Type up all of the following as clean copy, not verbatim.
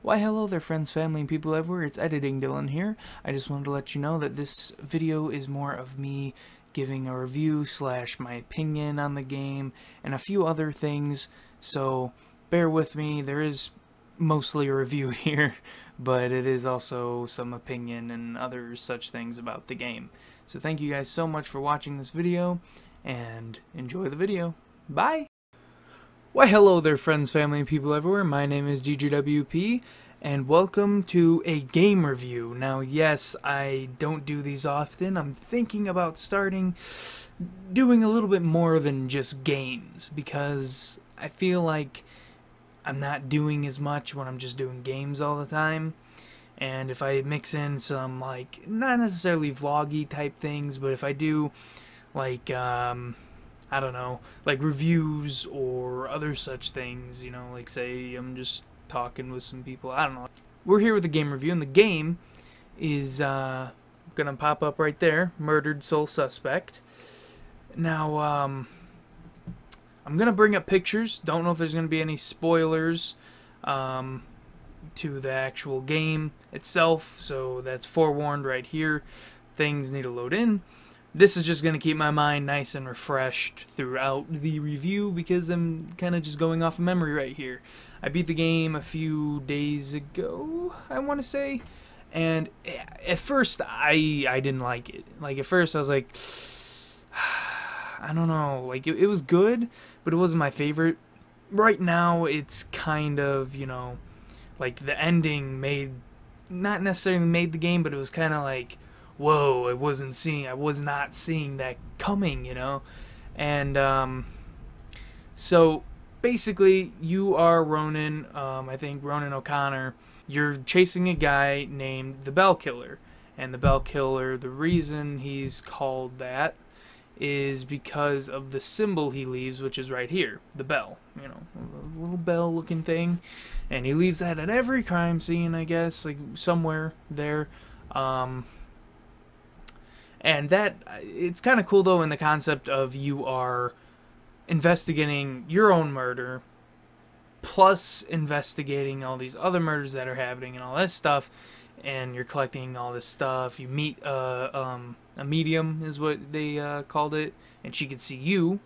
Why hello there friends, family, and people everywhere, it's Editing Dylan here. I just wanted to let you know that this video is more of me giving a review / my opinion on the game and a few other things, so bear with me. There is mostly a review here, but it is also some opinion and other such things about the game. So thank you guys so much for watching this video, and enjoy the video. Bye! Why hello there friends, family, and people everywhere, my name is DJWP, and welcome to a game review. Now yes, I don't do these often. I'm thinking about doing a little bit more than just games, because I feel like I'm not doing as much when I'm just doing games all the time. And if I mix in some, like, not necessarily vloggy type things, but if I do, like, I don't know, like reviews or other such things, you know, like say I'm just talking with some people, I don't know. We're here with a game review, and the game is gonna pop up right there, Murdered Sole Suspect. Now, I'm gonna bring up pictures. Don't know if there's gonna be any spoilers to the actual game itself, so that's forewarned right here. Things need to load in. This is just going to keep my mind nice and refreshed throughout the review, because I'm kind of just going off of memory right here. I beat the game a few days ago, I want to say, and at first I didn't like it. Like, at first I was like, I don't know, like it was good, but it wasn't my favorite. Right now it's kind of, you know, like the ending not necessarily made the game, but it was kind of like, whoa, I was not seeing that coming, you know. And so basically you are Ronan, I think Ronan O'Connor. You're chasing a guy named the Bell Killer, and the Bell Killer, the reason he's called that is because of the symbol he leaves, which is right here, the bell, you know, a little bell looking thing, and he leaves that at every crime scene, I guess, like somewhere there. And that, it's kind of cool though, in the concept of you are investigating your own murder, plus investigating all these other murders that are happening and all that stuff, and you're collecting all this stuff. You meet a medium, is what they called it, and she could see you.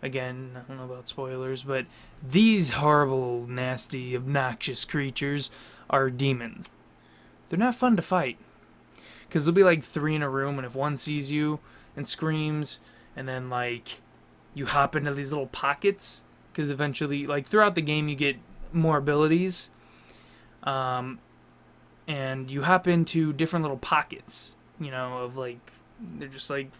Again, I don't know about spoilers, but these horrible, nasty, obnoxious creatures are demons. They're not fun to fight, because there'll be like 3 in a room, and if one sees you and screams, and then like you hop into these little pockets, because eventually, like throughout the game, you get more abilities, and you hop into different little pockets, you know, of like, they're just like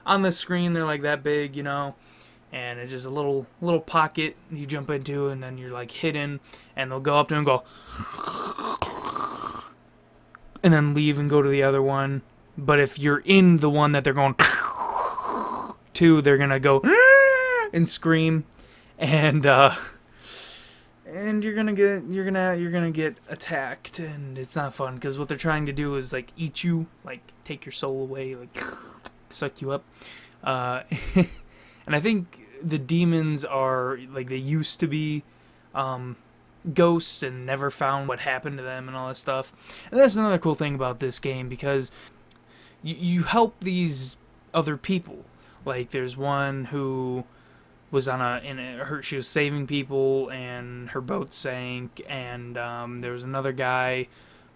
on the screen, they're like that big, you know, and it's just a little pocket you jump into, and then you're like hidden, and they'll go up to and go, and then leave and go to the other one. But if you're in the one that they're going to, they're gonna go and scream, and you're gonna get attacked, and it's not fun, because what they're trying to do is like eat you, like take your soul away, like suck you up. And I think the demons are like, they used to be ghosts and never found what happened to them and all that stuff. And that's another cool thing about this game, because you help these other people. Like, there's one who was she was saving people, and her boat sank, and there was another guy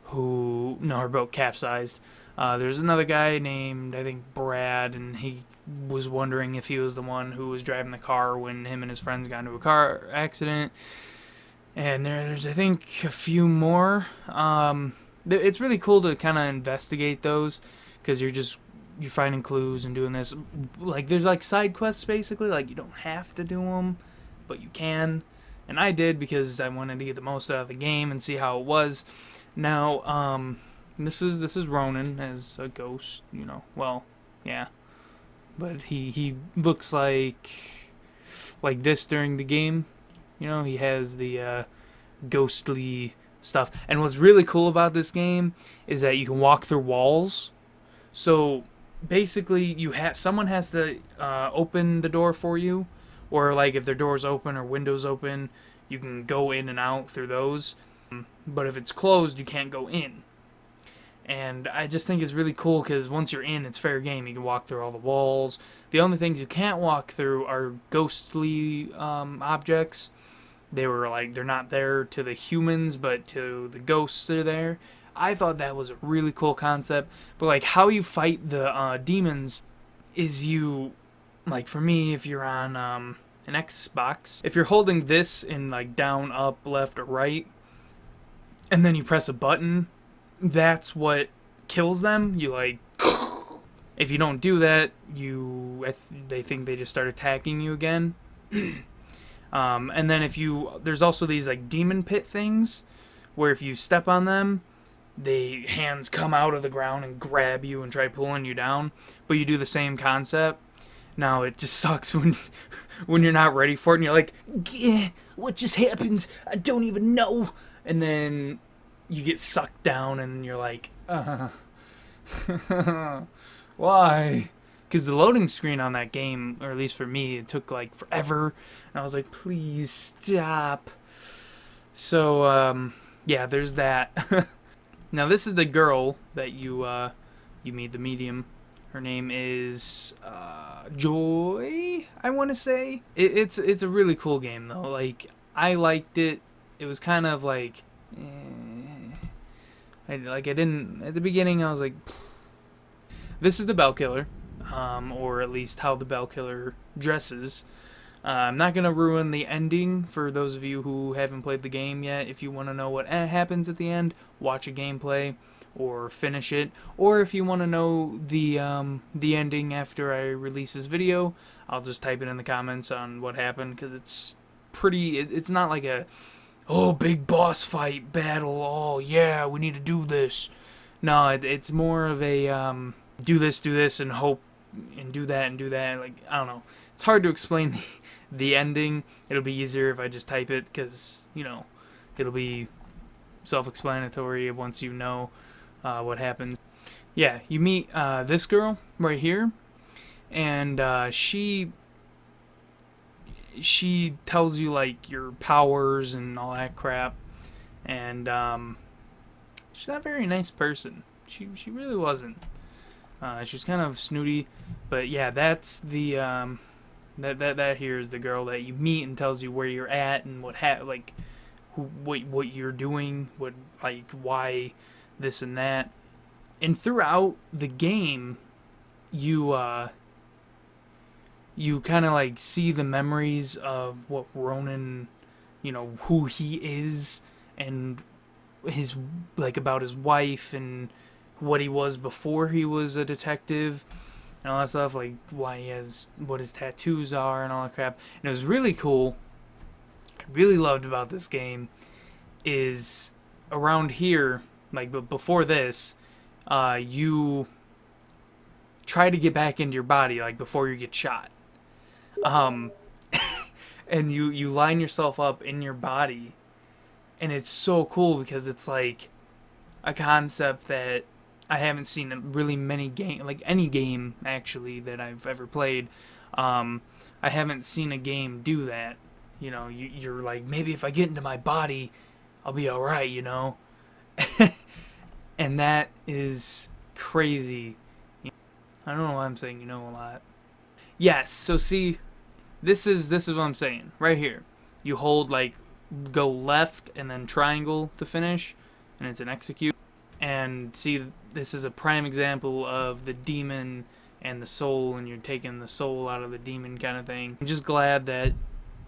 who, no, her boat capsized. There's another guy named, I think, Brad, and he was wondering if he was the one who was driving the car when him and his friends got into a car accident. And there's, I think, a few more. It's really cool to kind of investigate those, because you're finding clues and doing this. Like, there's like side quests, basically. Like, you don't have to do them, but you can. And I did, because I wanted to get the most out of the game and see how it was. Now, this is Ronan as a ghost, you know. Well, yeah. But he looks like this during the game. You know, he has the ghostly stuff. And what's really cool about this game is that you can walk through walls. So basically, someone has to open the door for you, or like if their door's open or windows open, you can go in and out through those. But if it's closed, you can't go in. And I just think it's really cool because once you're in, it's fair game. You can walk through all the walls. The only things you can't walk through are ghostly objects. They're not there to the humans, but to the ghosts they're there. I thought that was a really cool concept. But like how you fight the demons is you, like for me, if you're on an Xbox, if you're holding this in like down, up, left, or right, and then you press a button, that's what kills them. You like, if you don't do that, they think they just start attacking you again. And then there's also these like demon pit things, where if you step on them, the hands come out of the ground and grab you and try pulling you down. But you do the same concept. Now it just sucks when you're not ready for it and you're like, what just happened? I don't even know. And then you get sucked down and you're like, why? Because the loading screen on that game, or at least for me, it took like forever. And I was like, please stop. So, yeah, there's that. Now this is the girl that you meet, the medium. Her name is Joy, I want to say. It's a really cool game though. Like, I liked it. It was kind of like, I didn't, at the beginning I was like, this is the Bell Killer, or at least how the Bell Killer dresses. I'm not going to ruin the ending for those of you who haven't played the game yet. If you want to know what happens at the end, watch a gameplay or finish it. Or if you want to know the ending after I release this video, I'll just type it in the comments on what happened, because it's pretty, it's not like a, oh, big boss fight battle, oh yeah, we need to do this. No, it's more of a do this and hope and do that. Like, I don't know. It's hard to explain the ending. It'll be easier if I just type it, because, you know, it'll be self-explanatory once you know what happens. Yeah, you meet this girl right here, and she tells you like your powers and all that crap, and she's not a very nice person. She really wasn't. She was kind of snooty, but yeah, that's the that here is the girl that you meet and tells you where you're at and what you're doing, why this and that. And throughout the game, you kind of like see the memories of what Ronan, you know, who he is, and his, like, about his wife and what he was before he was a detective and all that stuff, like why he has, what his tattoos are and all that crap. And it was really cool. I really loved about this game is around here, like, but before this, you try to get back into your body, like before you get shot. And you line yourself up in your body, and it's so cool because it's like a concept that I haven't seen in really many like any game actually that I've ever played. I haven't seen a game do that. You know, you're like, maybe if I get into my body, I'll be alright, you know? And that is crazy. I don't know why I'm saying you know a lot. Yes, so see, this is what I'm saying. Right here. You hold, like, go left and then triangle to finish, and it's an execute. And see, this is a prime example of the demon and the soul, and you're taking the soul out of the demon kind of thing. I'm just glad that,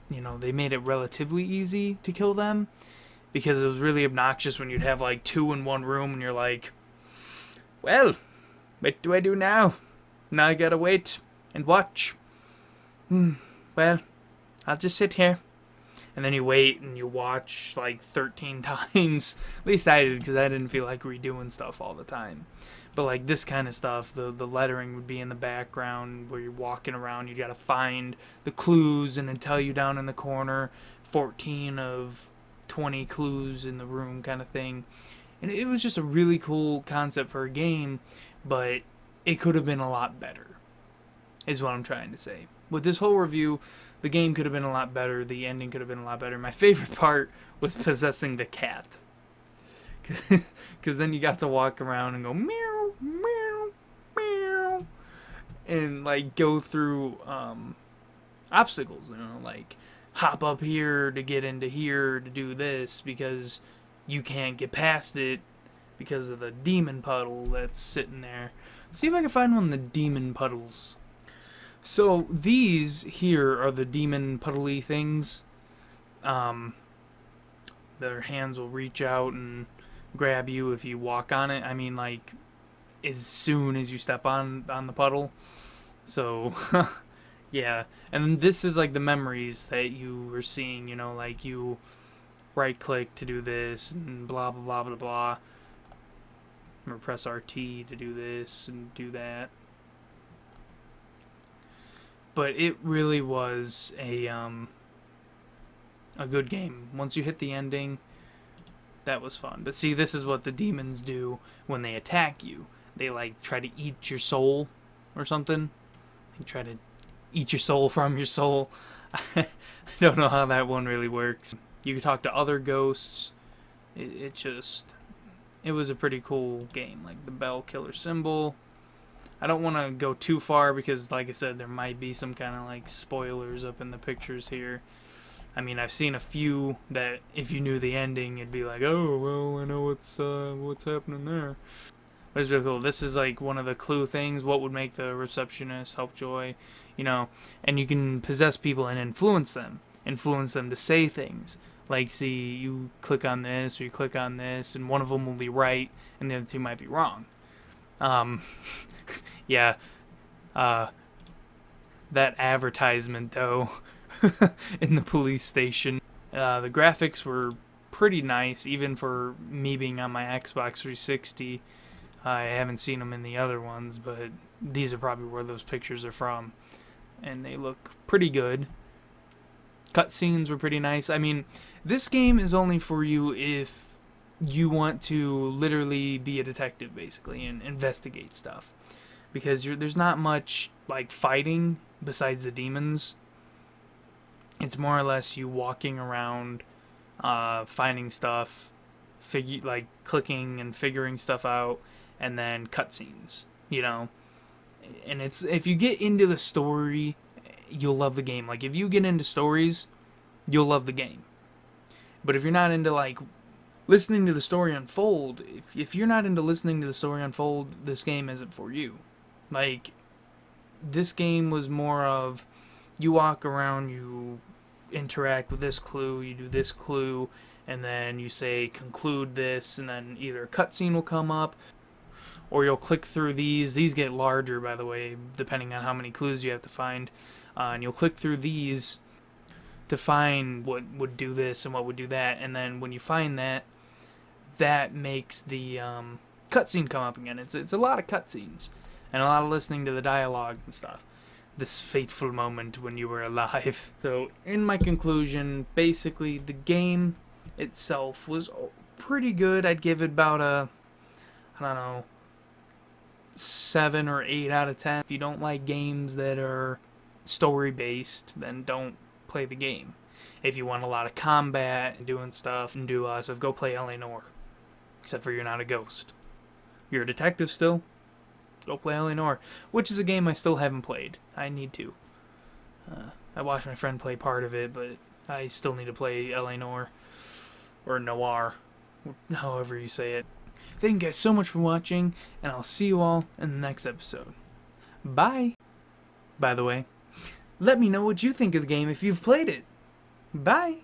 you know, they made it relatively easy to kill them, because it was really obnoxious when you'd have like two in one room and you're like, well, what do I do now? Now I gotta wait and watch. Well, I'll just sit here. And then you wait and you watch like 13 times. At least I did, because I didn't feel like redoing stuff all the time. But like this kind of stuff, the lettering would be in the background where you're walking around. You gotta find the clues and then tell you down in the corner 14 of 20 clues in the room kind of thing. And it was just a really cool concept for a game, but it could have been a lot better, is what I'm trying to say. with this whole review, the game could have been a lot better. The ending could have been a lot better. My favorite part was possessing the cat. Because then you got to walk around and go meow, meow, meow. And, like, go through obstacles, you know, like hop up here to get into here to do this because you can't get past it because of the demon puddle that's sitting there. See if I can find one of the demon puddles. So these here are the demon puddly things. Their hands will reach out and grab you if you walk on it. I mean, like, as soon as you step on the puddle. So yeah, and this is like the memories that you were seeing, you know, like you right click to do this and blah blah blah blah blah, or press RT to do this and do that. But it really was a good game. Once you hit the ending, that was fun. But see, this is what the demons do when they attack you. They like try to eat your soul or something. They try to eat your soul from your soul. I don't know how that one really works. You can talk to other ghosts. It was a pretty cool game. Like the bell killer symbol. I don't want to go too far because, like I said, there might be some kind of like spoilers up in the pictures here. I mean, I've seen a few that if you knew the ending, it'd be like, oh, well, I know what's happening there. But it's really cool. This is like one of the clue things. What would make the receptionist help Joy, you know? And you can possess people and influence them to say things. Like, see, you click on this or you click on this, and one of them will be right, and the other two might be wrong. Yeah. That advertisement, though, in the police station. The graphics were pretty nice, even for me being on my Xbox 360. I haven't seen them in the other ones, but these are probably where those pictures are from. And they look pretty good. Cutscenes were pretty nice. I mean, this game is only for you if you want to literally be a detective, basically, and investigate stuff. Because there's not much, like, fighting besides the demons. It's more or less you walking around, finding stuff, like, clicking and figuring stuff out, and then cutscenes, you know? And it's, if you get into the story, you'll love the game. Like, if you get into stories, you'll love the game. But if you're not into, like, listening to the story unfold, if you're not into listening to the story unfold, this game isn't for you. Like, this game was more of, you walk around, you interact with this clue, you do this clue, and then you say, conclude this, and then either a cutscene will come up, or you'll click through these. These get larger, by the way, depending on how many clues you have to find. And you'll click through these to find what would do this and what would do that. And then when you find that, that makes the cutscene come up again. It's a lot of cutscenes and a lot of listening to the dialogue and stuff. This fateful moment when you were alive. So in my conclusion, basically the game itself was pretty good. I'd give it about a, I don't know, 7 or 8 out of 10. If you don't like games that are story based, then don't play the game. If you want a lot of combat and doing stuff, and do so go play LA Noire. Except for you're not a ghost. You're a detective still. Go play LA Noire, which is a game I still haven't played. I need to. I watched my friend play part of it, but I still need to play LA Noire, or Noir, however you say it. Thank you guys so much for watching, and I'll see you all in the next episode. Bye! By the way, let me know what you think of the game if you've played it. Bye!